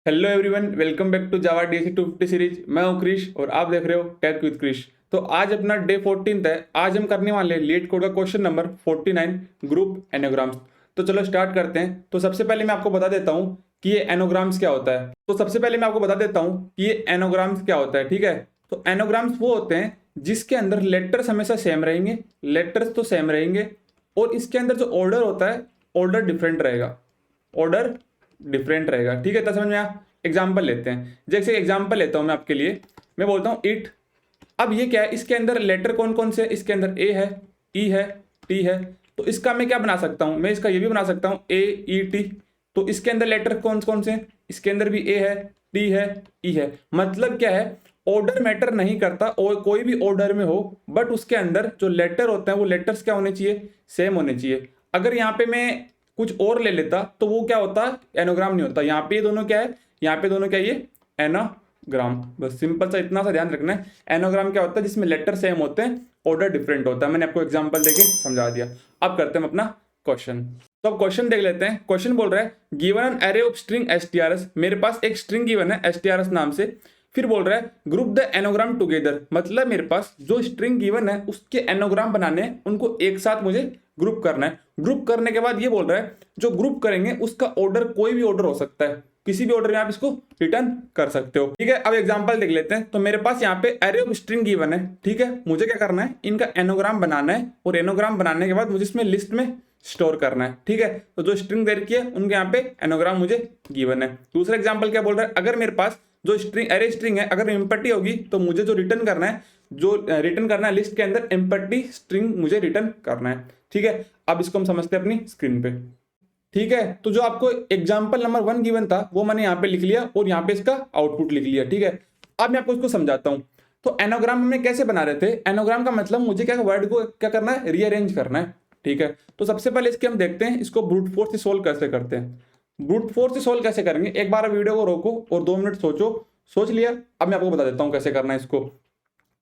Hello everyone, welcome back to Java DSC 250 series. मैं हूं क्रिश और आप देख रहे हो टेक विद क्रिश। तो आज अपना डे 14 है। आज हम करने वाले हैं लीड कोड का क्वेश्चन नंबर 49, ग्रुप एनोग्राम्स। तो चलो स्टार्ट करते हैं। तो सबसे पहले मैं आपको बता देता हूं कि ये एनोग्राम्स क्या होता है। क्या होता है, ठीक है। तो एनोग्राम्स वो होते हैं जिसके अंदर लेटर्स हमेशा सेम रहेंगे, लेटर्स तो सेम रहेंगे, और इसके अंदर जो ऑर्डर होता है, ऑर्डर डिफरेंट रहेगा, ऑर्डर डिफरेंट रहेगा, ठीक है। तो समझ में आया। एग्जाम्पल लेते हैं, जैसे एग्जाम्पल लेता हूं मैं आपके लिए। मैं बोलता हूं इट। अब ये क्या है, इसके अंदर लेटर कौन कौन से, इसके अंदर ए है, ई है, टी है। तो इसका मैं क्या बना सकता हूं, मैं इसका ये भी बना सकता हूं ए ई टी। तो इसके अंदर लेटर कौन कौन से हैं, इसके अंदर भी ए है, टी है, ई है। मतलब क्या है, ऑर्डर मैटर नहीं करता, और कोई भी ऑर्डर में हो, बट उसके अंदर जो लेटर होते हैं वो लेटर्स क्या होने चाहिए, सेम होने चाहिए। अगर यहाँ पे मैं कुछ और ले लेता तो वो क्या होता, एनोग्राम नहीं होता। यहाँ पे दोनों क्या है, यहाँ पे दोनों क्या है, ये एनोग्राम। बस सिंपल सा इतना सा ध्यान रखना है। एनोग्राम क्या होता है, जिसमें लेटर सेम होते हैं, ऑर्डर डिफरेंट होता है। मैंने आपको एग्जांपल देके समझा दिया। अब करते हैं अपना क्वेश्चन। तो अब क्वेश्चन देख लेते हैं। क्वेश्चन बोल रहा है given an array of string STRS. मेरे पास एक स्ट्रिंग गिवन है एसटीआरएस नाम से। फिर बोल रहा है ग्रुप द एनोग्राम टुगेदर। मतलब मेरे पास जो स्ट्रिंग गिवन है उसके एनोग्राम बनाने हैं, उनको एक साथ मुझे ग्रुप करना है। ग्रुप करने के बाद ये बोल रहा है जो ग्रुप करेंगे उसका ऑर्डर कोई भी ऑर्डर हो सकता है, किसी भी ऑर्डर में आप इसको रिटर्न कर सकते हो, ठीक है। अब एग्जांपल देख लेते हैं। तो मेरे पास यहाँ पे एरे ऑफ स्ट्रिंग गिवन है, ठीक है। मुझे क्या करना है, इनका एनोग्राम बनाना है, और एनोग्राम बनाने के बाद मुझे इसमें लिस्ट में स्टोर करना है, ठीक है। तो जो स्ट्रिंग दे रखी है उनके यहाँ पे एनोग्राम मुझे गिवन है। दूसरा एग्जांपल क्या बोल रहा है, अगर मेरे पास जो स्ट्रिंग एरे स्ट्रिंग है अगर एम्प्टी होगी तो मुझे जो रिटर्न करना है, लिस्ट के अंदर एम्प्टी स्ट्रिंग मुझे रिटर्न करना है, ठीक है। अब इसको हम समझते हैं अपनी स्क्रीन पे, ठीक है। तो जो आपको एग्जांपल नंबर 1 गिवन था वो मैंने यहाँ पे लिख लिया, और यहाँ पे इसका आउटपुट लिख लिया, ठीक है। अब मैं आपको इसको समझाता हूँ। तो एनोग्राम हमने कैसे बना रहे थे, एनोग्राम का मतलब मुझे क्या वर्ड को क्या करना है, रीअरेंज करना है, ठीक है। तो सबसे पहले इसके हम देखते हैं इसको ब्रूट फोर्स से सोल्व कैसे करते हैं। ब्रूट फोर्स से सोल्व कैसे करेंगे, एक बार वीडियो को रोको और 2 मिनट सोचो। सोच लिया, अब मैं आपको बता देता हूँ कैसे करना है इसको।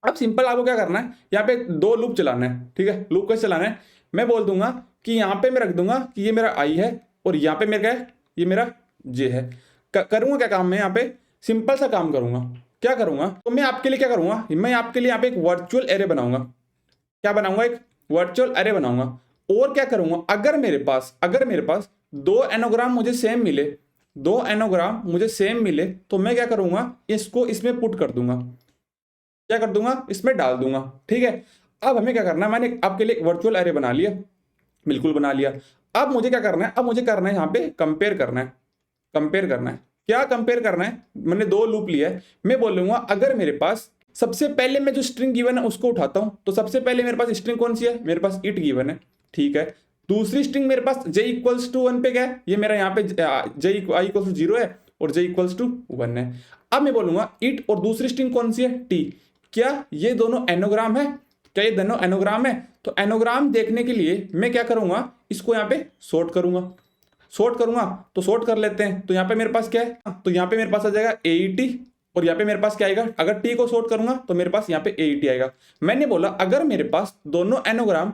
अब सिंपल आपको क्या करना है, यहाँ पे 2 लूप चलाना है, ठीक है। लूप कैसे चलाना है, मैं बोल दूंगा कि यहाँ पे मैं रख दूंगा कि ये मेरा आई है, और यहाँ पे मेरा क्या है, ये मेरा जे है। करूंगा क्या काम, मैं यहाँ पे सिंपल सा काम करूंगा। क्या करूंगा, तो मैं आपके लिए क्या करूंगा, मैं आपके लिए यहाँ पे एक वर्चुअल एरे बनाऊंगा। क्या बनाऊंगा, एक वर्चुअल एरे बनाऊंगा। और क्या करूंगा, अगर मेरे पास 2 एनोग्राम मुझे सेम मिले, 2 एनोग्राम मुझे सेम मिले, तो मैं क्या करूंगा, इसको इसमें पुट कर दूंगा। क्या कर दूंगा, इसमें डाल दूंगा, ठीक है। अब हमें क्या करना है, मैंने आपके लिए वर्चुअल एरे बना लिया, बिल्कुल बना लिया। अब मुझे क्या करना है, अब मुझे करना है यहाँ पे कंपेयर करना है। कंपेयर करना है, क्या कंपेयर करना है, मैंने 2 लूप लिया है। मैं बोलूंगा अगर मेरे पास सबसे पहले मैं जो स्ट्रिंग गिवन है उसको उठाता हूं, तो सबसे पहले मेरे पास स्ट्रिंग कौन सी है, मेरे पास इट गिवन है, ठीक है। दूसरी स्ट्रिंग मेरे पास j इक्वल्स टू 1 पे क्या है, ये मेरा यहाँ पे j इक्वल्स टू 0 है, और j इक्वल्स टू 1 है। अब मैं बोलूंगा इट, और दूसरी स्ट्रिंग कौन सी है, t। क्या ये दोनों एनोग्राम है, क्या ये दोनों एनोग्राम है। तो एनोग्राम देखने के लिए मैं क्या करूंगा, इसको यहाँ पे सॉर्ट करूंगा। तो सॉर्ट कर लेते हैं। तो यहाँ पे मेरे पास क्या है, तो यहाँ पे मेरे पास आ जाएगा एईटी, और यहाँ पे मेरे पास क्या आएगा, अगर टी को सॉर्ट करूंगा तो मेरे पास यहाँ पे एईटी आएगा। मैंने बोला अगर मेरे पास दोनों एनोग्राम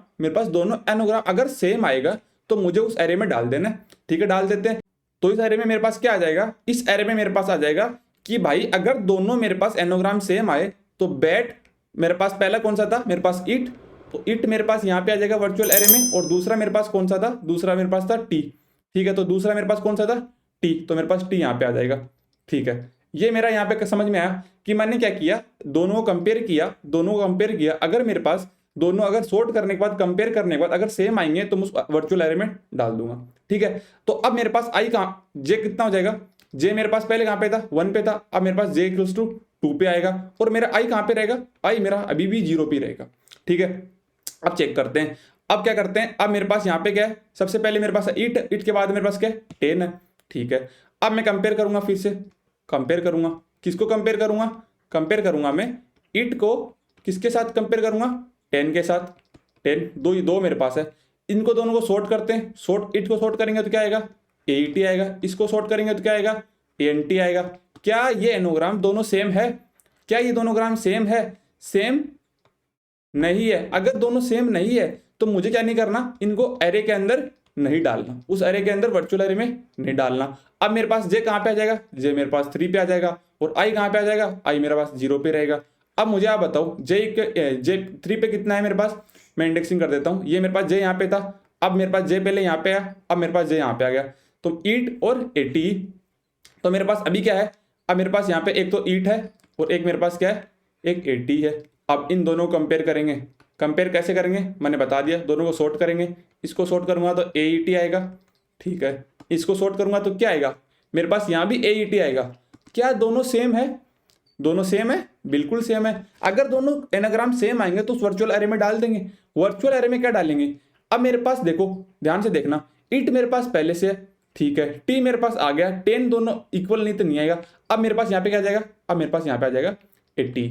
अगर सेम आएगा तो मुझे उस एरे में डाल देना, ठीक है। डाल देते हैं। तो इस एरे में मेरे पास क्या आ जाएगा, इस एरे में मेरे पास आ जाएगा कि भाई अगर दोनों मेरे पास एनोग्राम सेम आए तो बैट मेरे पास पहला कौन सा था, मेरे पास इट। तो इट मेरे पास यहाँ पे आ जाएगा वर्चुअल एरे में, और दूसरा मेरे पास कौन सा था, दूसरा मेरे पास था टी, ठीक है। तो दूसरा मेरे पास कौन सा था, टी, तो मेरे पास टी यहाँ पे आ जाएगा, ठीक है। ये मेरा यहाँ पे समझ में आया कि मैंने क्या किया, दोनों को कंपेयर किया। अगर मेरे पास दोनों अगर सॉर्ट करने के बाद, कंपेयर करने के बाद अगर सेम आएंगे तो मैं उस वर्चुअल एरे में डाल दूंगा, ठीक है। तो अब मेरे पास आई कहाँ, जे कितना हो जाएगा, जे मेरे पास पहले कहाँ पे था, 1 पे था। अब मेरे पास जे इक्वल्स टू 2 पे आएगा, और मेरा आई कहाँ पे रहेगा, आई मेरा अभी भी 0 पे रहेगा, ठीक है। अब चेक करते हैं। अब क्या करते हैं, अब मेरे पास यहाँ पे क्या है, सबसे पहले मेरे पास इट के बाद मेरे पास क्या है, 10 है, ठीक है। अब मैं कंपेयर करूंगा, फिर से कंपेयर करूंगा। किसको कंपेयर करूंगा, मैं इट को किसके साथ कंपेयर करूंगा, 10 के साथ। 10 दो मेरे पास है, इनको दोनों को सॉर्ट करते हैं। इट को सॉर्ट करेंगे तो क्या आएगा, एटी आएगा। इसको सॉर्ट करेंगे तो क्या आएगा, एनटी आएगा। क्या ये एनोग्राम दोनों सेम है, क्या ये दोनों ग्राम सेम है, सेम नहीं है। अगर दोनों सेम नहीं है तो मुझे क्या नहीं करना, इनको एरे के अंदर नहीं डालना, उस एरे के अंदर वर्चुअल एरे में नहीं डालना। अब मेरे पास जे कहाँ पे आ जाएगा, जे मेरे पास 3 पे आ जाएगा, और आई कहाँ पे आ जाएगा, आई मेरे पास 0 पे रहेगा। अब मुझे आप बताओ जे 3 पे कितना है मेरे पास, मैं इंडेक्सिंग कर देता हूँ। ये मेरे पास जे यहाँ पे था, अब मेरे पास जे पहले यहाँ पे आया, अब मेरे पास जे यहाँ पे आ गया, तो ईट और 80। तो मेरे पास अभी क्या है, अब मेरे पास यहाँ पे एक तो ईट है और एक मेरे पास क्या है, एक 80 है। अब इन दोनों को कंपेयर करेंगे, कंपेयर कैसे करेंगे मैंने बता दिया, दोनों को सॉर्ट करेंगे। इसको सॉर्ट करूंगा तो AET आएगा, ठीक है। इसको सॉर्ट करूंगा तो क्या आएगा, मेरे पास यहाँ भी AET आएगा। क्या दोनों सेम है, दोनों सेम है, बिल्कुल सेम है। अगर दोनों एनाग्राम सेम आएंगे तो उस वर्चुअल एरे में डाल देंगे। वर्चुअल एरे में क्या डालेंगे, अब मेरे पास देखो ध्यान से देखना, ईट मेरे पास पहले से है, ठीक है, टी मेरे पास आ गया, 10 दोनों इक्वल नहीं तो नहीं आएगा। अब मेरे पास यहाँ पे क्या आ जाएगा, अब मेरे पास यहाँ पे आ जाएगा 80।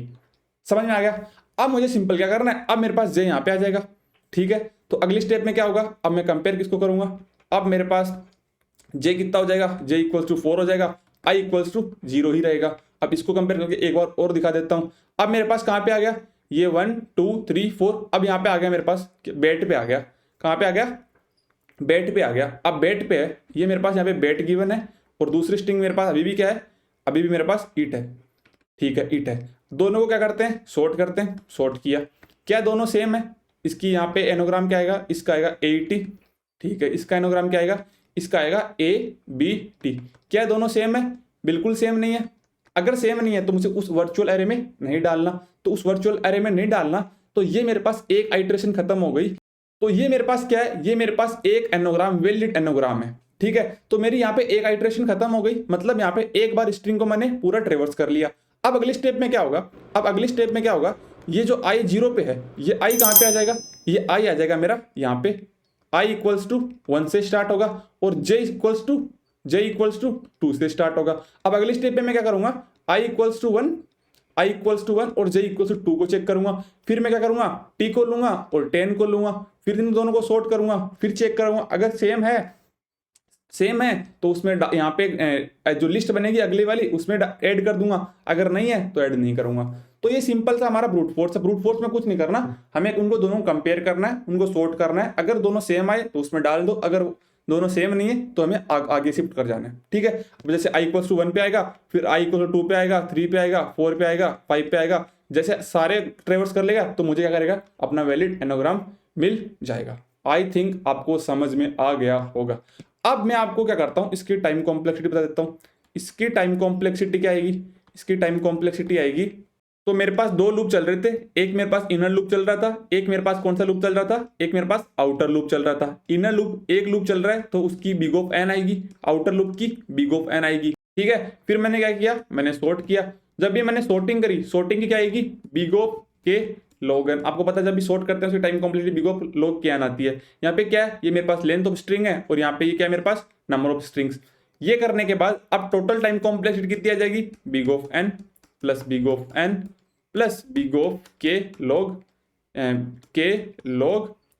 समझ में आ गया। अब मुझे सिंपल क्या करना है, अब मेरे पास जे यहाँ पे आ जाएगा, ठीक है। तो अगली स्टेप में क्या होगा, अब मैं कंपेयर किसको करूंगा, अब मेरे पास जे कितना हो जाएगा, जे इक्वल्स टू 4 हो जाएगा, आई इक्वल्स टू 0 ही रहेगा। अब इसको कंपेयर करके एक बार और दिखा देता हूं। अब मेरे पास कहाँ पे आ गया, ये 1 2 3 4, अब यहाँ पे आ गया मेरे पास बेट पे आ गया, कहाँ पे आ गया, बेट पे आ गया। अब बेट पे है, ये मेरे पास यहाँ पे बेट गिवन है, और दूसरी स्ट्रिंग मेरे पास अभी भी क्या है, अभी भी मेरे पास ईट है, ठीक है, ईट है। दोनों को क्या करते हैं, सॉर्ट करते हैं, सॉर्ट किया, क्या दोनों सेम है। इसकी यहाँ पे एनोग्राम क्या आएगा, इसका आएगा AET, ठीक है, इसका एनोग्राम क्या आएगा, इसका आएगा ABT। क्या दोनों सेम है, बिल्कुल सेम नहीं है। अगर सेम नहीं है तो मुझे उस वर्चुअल एरे में नहीं डालना, तो उस वर्चुअल एरे में नहीं डालना, तो ये मेरे पास एक आइटरेशन खत्म हो गई। तो ये मेरे पास क्या है, ये मेरे पास एक एनोग्राम वेलिड एनोग्राम है, ठीक है। तो मेरी यहाँ पे एक आइटरेशन खत्म हो गई, मतलब यहाँ पे एक बार स्ट्रिंग को मैंने पूरा ट्रेवर्स कर लिया। अब अगली स्टेप में क्या होगा, अब अगली स्टेप में क्या होगा, ये जो आई 0 पे है, ये आई कहाँ पे आ जाएगा, ये आई आ जाएगा मेरा यहाँ पे, आई इक्वल्स टू 1 से स्टार्ट होगा, और जे इक्वल्स टू 2 से स्टार्ट होगा। अब अगली स्टेप में मैं क्या करूंगा, I equals to 1, I equals to 1 और जे इक्वल्स टू 2 को चेक करूंगा। फिर मैं क्या करूंगा, टी को लूंगा और 10 को लूंगा, फिर इन दोनों को सॉर्ट करूंगा, फिर चेक करूंगा। अगर सेम है तो उसमें यहाँ पे जो लिस्ट बनेगी अगली वाली उसमें ऐड कर दूंगा, अगर नहीं है तो ऐड नहीं करूंगा। तो ये सिंपल सा हमारा ब्रूट फोर्स है। ब्रूट फोर्स में कुछ नहीं करना, हमें उनको दोनों कंपेयर करना है, उनको सॉर्ट करना है। अगर दोनों सेम आए तो उसमें डाल दो, अगर दोनों सेम नहीं है तो हमें आगे शिफ्ट कर जाना है, ठीक है। अब जैसे आई इक्वल्स टू 1 पे आएगा, फिर आई इक्वल्स टू 2 पे आएगा, 3 पे आएगा, 4 पे आएगा, 5 पे आएगा, जैसे सारे ट्रेवर्स कर लेगा तो मुझे क्या करेगा, अपना वैलिड एनोग्राम मिल जाएगा। आई थिंक आपको समझ में आ गया होगा। अब मैं आपको क्या करता हूं, इसकी टाइम कॉम्प्लेक्सिटी बता देता हूं। इसकी टाइम कॉम्प्लेक्सिटी क्या आएगी, इसकी टाइम कॉम्प्लेक्सिटी आएगी, तो मेरे पास दो लूप चल रहे थे, एक मेरे पास इनर लूप चल रहा था, एक मेरे पास कौन सा लूप चल रहा था, एक मेरे पास आउटर लूप चल रहा था। इनर लूप एक लूप चल रहा है तो उसकी बिग ऑफ एन आएगी, आउटर लूप की बिग ऑफ एन आएगी, ठीक है। फिर मैंने क्या किया, मैंने सॉर्ट किया। जब भी मैंने सॉर्टिंग करी, सॉर्टिंग की क्या आएगी, big of k log N. आपको पता है जब भी सॉर्ट करते हैं उसकी time complexity big of log के एन आती है। यहाँ पे क्या है, ये मेरे पास लेंथ ऑफ स्ट्रिंग है और यहाँ पे ये क्या है मेरे पास नंबर ऑफ स्ट्रिंग्स। ये करने के बाद अब टोटल टाइम कॉम्प्लेक्सिटी कितनी आ जाएगी, big of n plus big of n plus big of k log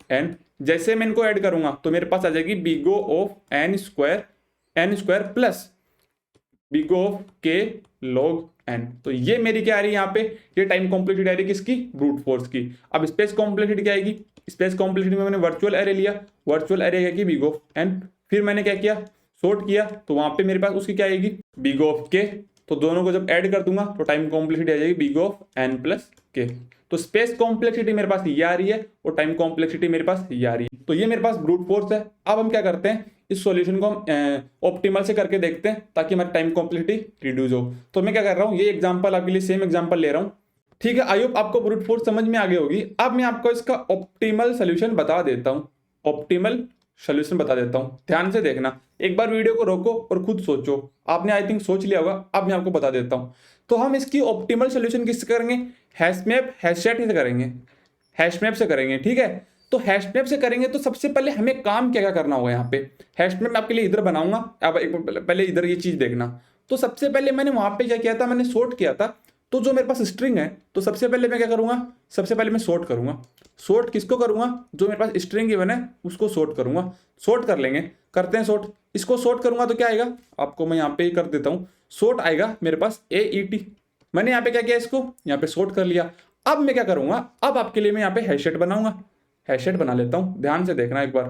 n. जैसे मैं इनको ऐड करूंगा तो मेरे पास आ जाएगी big of n square plus big of k log n. तो ये मेरी क्या आ रही है यहाँ पे, ये टाइम कॉम्प्लेक्सिटी आ रही है किसकी, ब्रूट फोर्स की। अब स्पेस कॉम्प्लेक्सिटी क्या आएगी, स्पेस कॉम्प्लेक्सिटी में मैंने वर्चुअल एरे लिया, वर्चुअल एरे है कि बिग ऑफ एन। फिर मैंने क्या किया, सॉर्ट किया, तो वहां पे मेरे पास उसकी क्या आएगी, बिग ऑफ के। तो दोनों को जब ऐड कर दूंगा तो टाइम कॉम्प्लेक्सिटी आ जाएगी बिग ऑफ एन प्लस के। तो स्पेस कॉम्प्लेक्सिटी मेरे पास ये आ रही है और टाइम कॉम्प्लेक्सिटी मेरे पास ये आ रही है। तो ये मेरे पास ब्रूट फोर्स है। अब हम क्या करते हैं, इस सॉल्यूशन को हम ऑप्टिमल से करके देखते हैं ताकि हमारी टाइम कॉम्प्लेक्सिटी रिड्यूस हो। तो मैं क्या कर रहा हूँ, ये एग्जांपल आपके लिए सेम एग्जांपल ले रहा हूँ, ठीक है। आई होप आपको ब्रूट फोर्स समझ में आ गई होगी। अब मैं आपको इसका ऑप्टिमल सोल्यूशन बता देता हूँ, ऑप्टिमल सोल्यूशन बता देता हूँ। ध्यान से देखना, एक बार वीडियो को रोको और खुद सोचो। आपने आई थिंक सोच लिया होगा, अब मैं आपको बता देता हूँ। तो हम इसकी ऑप्टिमल सोल्यूशन किससे करेंगे, हैशमैप हैशचैट से करेंगे, हैशमैप से करेंगे, ठीक है। तो हैशमैप से करेंगे तो सबसे पहले हमें काम क्या क्या करना होगा। यहाँ पे हैशमैप मैं आपके लिए इधर बनाऊंगा, अब पहले इधर ये चीज देखना। तो सबसे पहले मैंने वहां पे क्या किया था, मैंने सॉर्ट किया था। तो जो मेरे पास स्ट्रिंग है, तो सबसे पहले मैं क्या करूंगा, सबसे पहले मैं सॉर्ट करूंगा। सॉर्ट किसको करूंगा, जो मेरे पास स्ट्रिंग गिवन है उसको सॉर्ट करूंगा। सॉर्ट कर लेंगे, करते हैं सॉर्ट। इसको सॉर्ट करूंगा तो क्या आएगा, आपको मैं यहाँ पे ही कर देता हूँ। सॉर्ट आएगा मेरे पास AET। मैंने यहाँ पे क्या किया, इसको यहाँ पे सॉर्ट कर लिया। अब मैं क्या करूंगा, अब आपके लिए मैं यहाँ पे हैशेट बनाऊंगा, हैशेट बना लेता हूँ। ध्यान से देखना एक बार,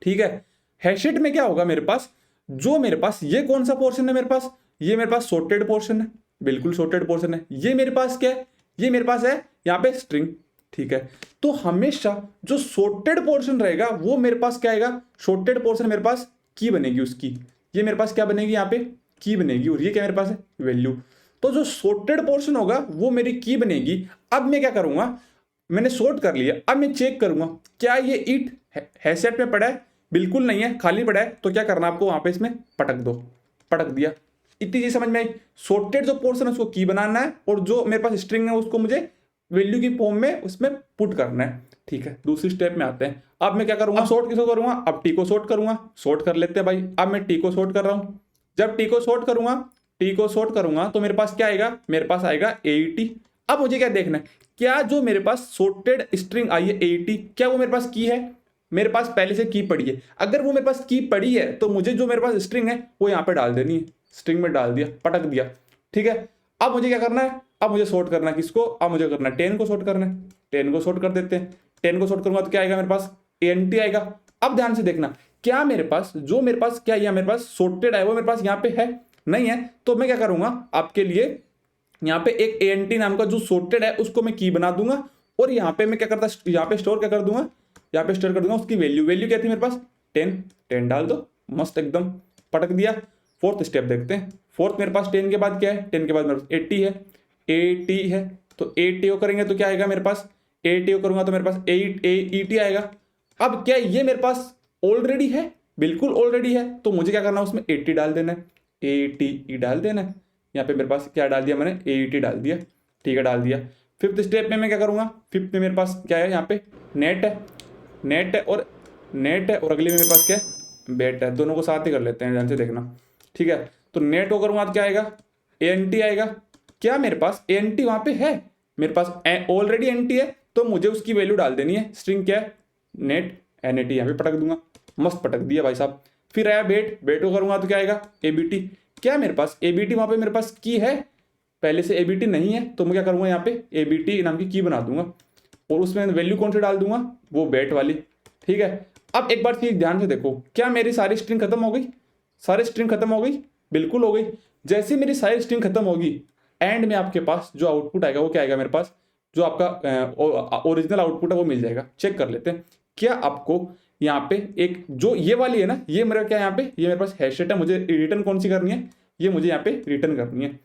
ठीक है। हैशेट में क्या होगा मेरे पास, जो मेरे पास ये कौन सा पोर्शन है मेरे पास, ये मेरे पास सॉर्टेड पोर्शन है, बिल्कुल सॉर्टेड पोर्शन है। ये मेरे पास क्या है, ये मेरे पास है यहाँ पे स्ट्रिंग, ठीक है। तो हमेशा जो सॉर्टेड पोर्शन रहेगा वो मेरे पास क्या आएगा, सॉर्टेड पोर्शन मेरे पास की बनेगी उसकी, ये मेरे पास क्या बनेगी यहाँ पे की बनेगी, और ये क्या मेरे पास है वैल्यू। तो जो सॉर्टेड पोर्शन होगा वो मेरी की बनेगी। अब मैं क्या करूंगा, मैंने सॉर्ट कर लिया, अब मैं चेक करूंगा क्या ये ईट हैशसेट में पड़ा है, बिल्कुल नहीं है, खाली पड़ा है। तो क्या करना आपको, वहां पे इसमें पटक दो, पटक दिया। इतनी चीज समझ में आई। सॉर्टेड जो पोर्शन है उसको की बनाना है, और जो मेरे पास स्ट्रिंग है उसको मुझे वैल्यू की फॉर्म में उसमें पुट करना है, ठीक है। दूसरी स्टेप में आते हैं। अब मैं क्या करूंगा, सॉर्ट किसको करूंगा, अब टी को सॉर्ट करूंगा, सॉर्ट कर लेते हैं भाई। अब मैं टी को सॉर्ट कर रहा हूं, जब टी को सॉर्ट करूंगा, टी को सॉर्ट करूंगा तो मेरे पास क्या आएगा, मेरे पास आएगा AET। अब मुझे क्या देखना है, क्या जो मेरे पास सॉर्टेड स्ट्रिंग आई है AET, क्या वो मेरे पास की है, मेरे पास पहले से की पड़ी है। अगर वो मेरे पास की पड़ी है तो मुझे जो मेरे पास स्ट्रिंग है वो यहाँ पे डाल देनी है, स्ट्रिंग में डाल दिया, पटक दिया, ठीक है। अब मुझे क्या करना है, अब मुझे सॉर्ट करना है किसको, अब मुझे करना है 10 को सॉर्ट करना है, 10 को सॉर्ट कर देते हैं। 10 को सॉर्ट करूंगा तो क्या आएगा मेरे पास, ANT आएगा। अब ध्यान से देखना, क्या मेरे पास जो मेरे पास क्या है, मेरे पास सॉर्टेड है वो मेरे पास यहाँ पे है नहीं है, तो मैं क्या करूंगा आपके लिए, यहाँ पे एक ANT नाम का जो सॉर्टेड है उसको मैं की बना दूंगा, और यहाँ पे मैं क्या करता, यहाँ पे स्टोर क्या कर दूंगा, यहाँ पे स्टोर कर दूंगा उसकी वैल्यू। वैल्यू क्या थी मेरे पास 10, 10 डाल दो, मस्त एकदम पटक दिया। फोर्थ स्टेप देखते हैं। फोर्थ मेरे पास 10 के बाद क्या है, 10 के बाद मेरे पास 80 है, 80 है। तो 80 करेंगे तो क्या आएगा मेरे पास, 80 करूंगा तो मेरे पास AET आएगा। अब क्या ये मेरे पास ऑलरेडी है, बिल्कुल ऑलरेडी है, तो मुझे क्या करना है उसमें 80 डाल देना है, AET डाल देना है। यहाँ पे मेरे पास क्या डाल दिया मैंने, AET डाल दिया, ठीक है डाल दिया। फिफ्थ स्टेप में मैं क्या करूंगा, फिफ्थ में मेरे पास क्या है, यहाँ पे नेट है, नेट है और नेट है, और अगले में मेरे पास क्या है, बेट है। दोनों को साथ ही कर लेते हैं, ध्यान से देखना, ठीक है। तो नेट को करूंगा तो क्या आएगा, ANT आएगा। क्या मेरे पास ANT वहां पे है, मेरे पास ऑलरेडी ANT है, तो मुझे उसकी वैल्यू डाल देनी है। स्ट्रिंग क्या है, नेट NAT, यहाँ पे पटक दूंगा, मस्त पटक दिया भाई साहब। फिर आया बेट, बेट को करूंगा तो क्या आएगा, ABT। क्या मेरे पास ABT वहां पे मेरे पास की है, पहले से ABT नहीं है, तो मैं क्या करूंगा यहाँ पे ABT नाम की की बना दूंगा, और उसमें वैल्यू कौन सी डाल दूंगा, वो बेट वाली, ठीक है। अब एक बार फिर ध्यान से देखो, क्या मेरी सारी स्ट्रिंग खत्म हो गई, सारी स्ट्रिंग खत्म हो गई, बिल्कुल हो गई। जैसे मेरी सारी स्ट्रिंग खत्म होगी, एंड में आपके पास जो आउटपुट आएगा वो क्या आएगा मेरे पास, जो आपका ओरिजिनल आउटपुट है वो मिल जाएगा। चेक कर लेते हैं, क्या आपको यहाँ पे एक जो ये वाली है ना, ये मेरा क्या यहाँ पे, ये मेरे पास हैशसेट है, मुझे रिटर्न कौन सी करनी है, ये मुझे यहाँ पे रिटर्न करनी है,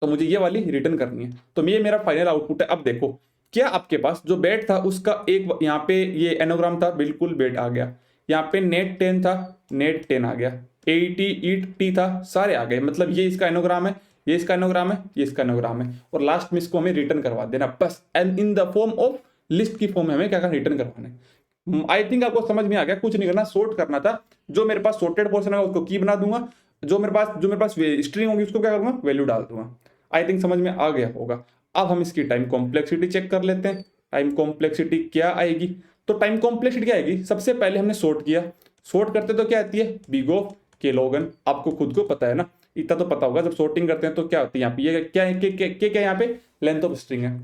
तो मुझे ये वाली रिटर्न करनी है। तो ये मेरा फाइनल आउटपुट है। अब देखो, क्या आपके पास जो बेट था उसका एक यहाँ पे ये एनोग्राम था, बिल्कुल बेट आ गया। यहाँ पे नेट 10 था, नेट 10 आ गया। AET ET था, सारे आ गए। मतलब ये इसका एनोग्राम है, ये इसका एनोग्राम है, ये इसका एनोग्राम है, और लास्ट में इसको हमें रिटर्न करवा देना बस। And in the form of list की फॉर्म में हमें क्या करना, रिटर्न करवाना है। आई थिंक आपको समझ में आ गया, कुछ नहीं करना, सॉर्ट करना था। जो मेरे पास सॉर्टेड पोर्शन है उसको की बना दूंगा, जो मेरे पास स्ट्रिंग होगी उसको क्या करूंगा, वैल्यू डाल दूंगा। आई थिंक समझ में आ गया होगा। अब हम इसकी टाइम कॉम्प्लेक्सिटी चेक कर लेते हैं। टाइम कॉम्प्लेक्सिटी क्या आएगी, तो टाइम कॉम्प्लेक्सिटी क्या आएगी, सबसे पहले हमने सॉर्ट किया, सॉर्ट करते तो क्या आती है, बिग ऑफ के लॉगन। आपको खुद को पता है ना, इतना तो पता होगा, जब सॉर्टिंग करते हैं तो क्या होती है यहाँ पे, ये क्या है, क्या यहाँ पे लेंथ ऑफ स्ट्रिंग है,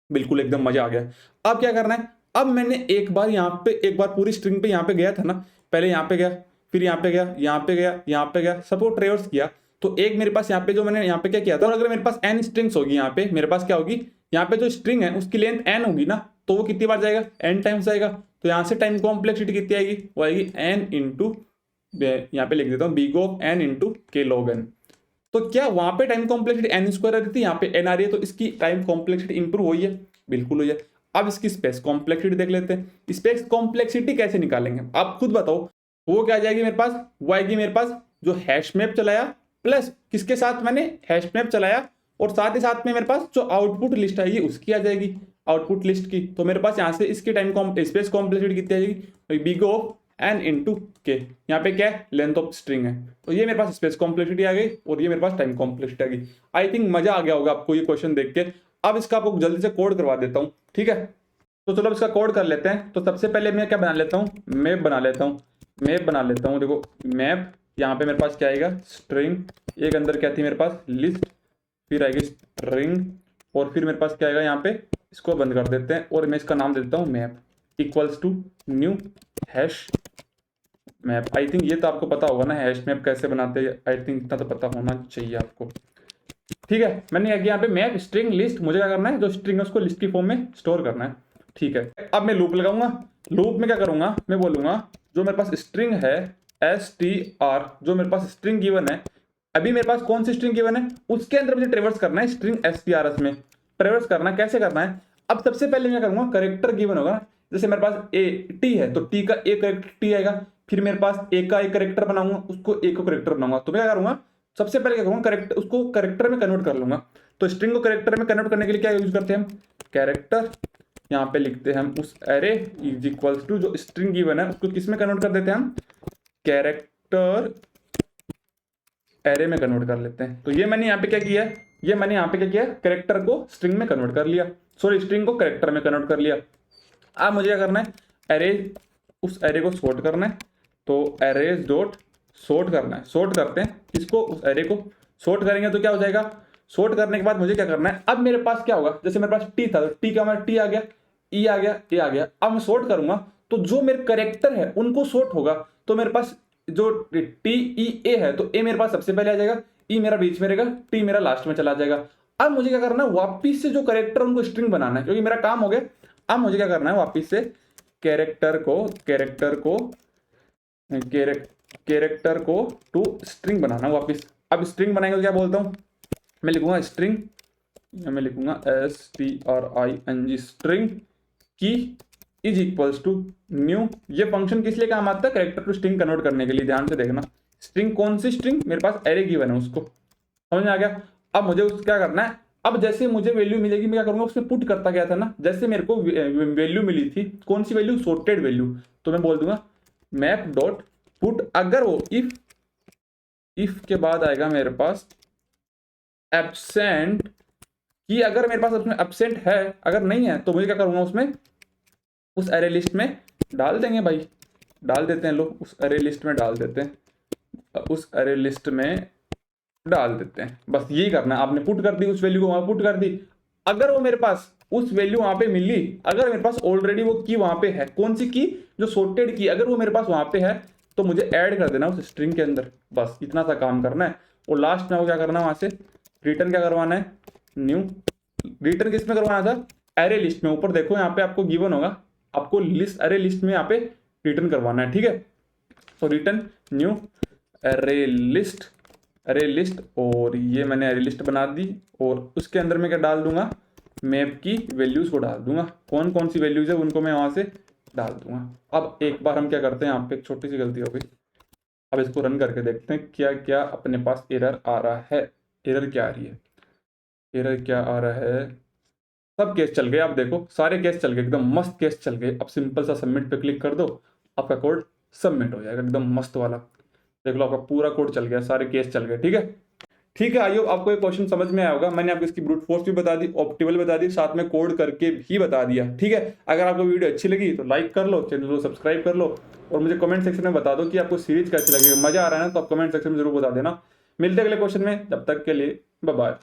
बिल्कुल एकदम मजा आ गया। अब क्या करना है, अब मैंने एक बार यहाँ पे एक बार पूरी स्ट्रिंग पे यहाँ पे गया था ना, पहले यहाँ पे गया, फिर यहाँ पे गया, यहाँ पे गया, यहाँ पे गया, सबको ट्रेवर्स किया। तो एक मेरे पास यहाँ पे जो मैंने यहाँ पे क्या किया था, और अगर मेरे पास n स्ट्रिंग्स होगी, यहाँ पे मेरे पास क्या होगी, यहाँ पे जो स्ट्रिंग है उसकी लेंथ n होगी ना, तो वो कितनी बार जाएगा, n टाइम्स जाएगा। तो यहाँ से टाइम कॉम्प्लेक्सिटी कितनी आएगी, वो आएगी n इंटू, यहाँ पे लिख देता हूँ बिग ऑफ n इंटू के लॉग n। तो क्या वहां पे टाइम कॉम्प्लेक्सिटी n स्क्वायर आ रही थी, यहाँ पे n आ रही है, तो इसकी टाइम कॉम्प्लेक्सिटी इंप्रूव हुई है, बिल्कुल हुई है। अब इसकी स्पेस कॉम्प्लेक्सिटी देख लेते हैं। स्पेस कॉम्प्लेक्सिटी कैसे निकालेंगे, आप खुद बताओ। वो क्या आ जाएगी मेरे पास, वो आएगी मेरे पास जो हैश मैप चलाया प्लस किसके साथ मैंने हैश मैप चलाया, और साथ ही साथ में मेरे पास जो आउटपुट लिस्ट आएगी उसकी आ जाएगी, आउटपुट लिस्ट की। तो मेरे पास यहाँ से इसकी टाइम स्पेस कॉम्प्लेक्सिटी कितनी आ जाएगी, बिग ऑफ n इंटू के, यहाँ पे क्या है, लेंथ ऑफ स्ट्रिंग है। तो ये मेरे पास स्पेस कॉम्प्लेक्सिटी आ गई, और ये मेरे पास टाइम कॉम्प्लेक्सिटी आ गई। आई थिंक मजा आ गया होगा आपको ये क्वेश्चन देख के। अब इसका आपको जल्दी से कोड करवा देता हूँ, ठीक है। तो चलो इसका कोड कर लेते हैं। तो सबसे पहले मैं क्या बना लेता हूँ, मैप बना लेता हूँ, मैप बना लेता हूँ। देखो मैप, यहाँ पे मेरे पास क्या आएगा, स्ट्रिंग, एक अंदर क्या थी मेरे पास, लिस्ट, फिर आएगी स्ट्रिंग, और फिर मेरे पास क्या आएगा, यहाँ पे इसको बंद कर देते हैं, और मैं इसका नाम दे देता हूँ map equals to new hash map. I think ये तो आपको पता होगा ना हैश मैप कैसे बनाते हैं, आई थिंक इतना तो पता होना चाहिए आपको। ठीक है, मैंने यहाँ पे मैप स्ट्रिंग लिस्ट, मुझे क्या करना है, जो स्ट्रिंग है उसको लिस्ट की फॉर्म में स्टोर करना है। ठीक है, अब मैं लूप लगाऊंगा। लूप में क्या करूंगा, मैं बोलूंगा जो मेरे पास स्ट्रिंग है str, जो मेरे पास स्ट्रिंग गिवन है, अभी मेरे पास कौन सी स्ट्रिंग गिवन है, उसके अंदर मुझे ट्रेवर्स करना है स्ट्रिंग strs में। ट्रेवर्स करना कैसे करना है, अब सबसे पहले मैं करूंगा करेक्टर गिवन होगा, जैसे मेरे पास ए टी है तो टी का एक करेक्टर टी आएगा, फिर मेरे पास ए का एक करेक्टर बनाऊंगा, उसको ए को करेक्टर बनाऊंगा। तो मैं क्या करूंगा, सबसे पहले क्या करूंगा, करेक्टर उसको करेक्टर में कन्वर्ट कर लूंगा। तो स्ट्रिंग को करेक्टर में कन्वर्ट करने के लिए क्या यूज करते हैं हम, कैरेक्टर, यहाँ पे लिखते हैं हम उस एरे इज इक्वल्स टू, जो स्ट्रिंग गिवन है उसको किस में कन्वर्ट कर देते हैं हम, कैरेक्टर एरे में कन्वर्ट कर लेते हैं। तो ये मैंने यहाँ पे क्या किया है, ये मैंने यहाँ पे क्या किया, करेक्टर को स्ट्रिंग में कन्वर्ट कर लिया, सॉरी स्ट्रिंग को करेक्टर में कन्वर्ट कर लिया। अब मुझे क्या करना है, एरे, उस एरे को सॉर्ट करना है, तो एरेज डॉट सॉर्ट करना है। सॉर्ट करते हैं किसको, उस एरे को। सॉर्ट करेंगे तो क्या हो जाएगा, सॉर्ट करने के बाद मुझे क्या करना है, अब मेरे पास क्या होगा, जैसे मेरे पास टी था तो टी का हमारा टी आ गया, ई आ गया, ए आ गया। अब मैं सॉर्ट करूंगा तो जो मेरे करेक्टर है उनको सॉर्ट होगा, तो मेरे पास जो टी ई ए है तो ए मेरे पास सबसे पहले आ जाएगा, ई मेरा बीच में रहेगा, टी मेरा लास्ट में चला जाएगा। अब मुझे क्या करना है, वापिस से जो करेक्टर उनको स्ट्रिंग बनाना है, क्योंकि मेरा काम हो गया। अब मुझे क्या करना है, वापिस से कैरेक्टर को टू स्ट्रिंग बनाना वापिस। अब स्ट्रिंग बनाएंगे तो क्या बोलता हूं, मैं लिखूंगा स्ट्रिंग, मैं लिखूंगा string स्ट्रिंग की इज इक्वल्स टू न्यू। ये फंक्शन किस लिए काम आता है, कैरेक्टर टू स्ट्रिंग कन्वर्ट करने के लिए। ध्यान से देखना, स्ट्रिंग कौन सी स्ट्रिंग, मेरे पास एरे गिवन है उसको, समझ में आ गया। अब मुझे उसका क्या करना है, अब जैसे मुझे वैल्यू मिलेगी मैं क्या करूंगा, उसमें पुट करता गया था ना, जैसे मेरे को वैल्यू मिली थी, कौन सी वैल्यू, सॉर्टेड वैल्यू, तो मैं बोल दूंगा मैप डॉट पुट, अगर वो इफ के बाद आएगा मेरे पास एब्सेंट, कि अगर मेरे पास उसमें एब्सेंट है, अगर नहीं है तो मुझे क्या करूंगा, उसमें उस एरे लिस्ट में डाल देंगे भाई, डाल देते हैं, लोग उस एरे लिस्ट में डाल देते हैं, उस एरे लिस्ट में डाल देते हैं। बस यही करना है, आपने पुट कर दी उस वैल्यू को वहां पुट कर दी। अगर वो मेरे पास उस वैल्यू वहां पे मिली, अगर मेरे पास ऑलरेडी वो की वहां पे है, कौन सी की, जो सॉर्टेड की, अगर वो मेरे पास वहां पे है तो मुझे ऐड कर देना उस स्ट्रिंग के अंदर। बस इतना सा काम करना है। और लास्ट में वो क्या करना है, वहां से रिटर्न क्या करवाना है, न्यू। रिटर्न किस में करवाना था, एरे लिस्ट में। ऊपर देखो यहाँ पे आपको गिवन होगा, आपको लिस्ट, एरे लिस्ट में यहाँ पे रिटर्न करवाना है। ठीक है, तो रिटर्न न्यू एरे लिस्ट, और ये मैंने एरे लिस्ट बना दी, और उसके अंदर मैं क्या डाल दूंगा, मैप की वैल्यूज को डाल दूंगा, कौन कौन सी वैल्यूज है उनको मैं वहां से डाल दूंगा। अब एक बार हम क्या करते हैं, यहाँ पे एक छोटी सी गलती हो गई, अब इसको रन करके देखते हैं क्या क्या अपने पास एरर आ रहा है। एरर क्या आ रही है, एरर क्या आ रहा है, सब केस चल गए। आप देखो सारे केस चल गए, एकदम मस्त केस चल गए। अब सिंपल सा सबमिट पे क्लिक कर दो, आपका कोड सबमिट हो जाएगा, एकदम मस्त वाला। देख लो आपका पूरा कोड चल गया, सारे केस चल गए। ठीक है, ठीक है, आइयो आपको ये क्वेश्चन समझ में आया होगा। मैंने आपको इसकी ब्रूट फोर्स भी बता दी, ऑप्टिमल बता दी, साथ में कोड करके भी बता दिया। ठीक है, अगर आपको वीडियो अच्छी लगी तो लाइक कर लो, चैनल को सब्सक्राइब कर लो, और मुझे कमेंट सेक्शन में बता दो कि आपको सीरीज कैसी लगी। मजा आ रहा है ना, तो आप कमेंट सेक्शन में जरूर बता देना। मिलते हैं अगले क्वेश्चन में, जब तक के लिए बाय बाय।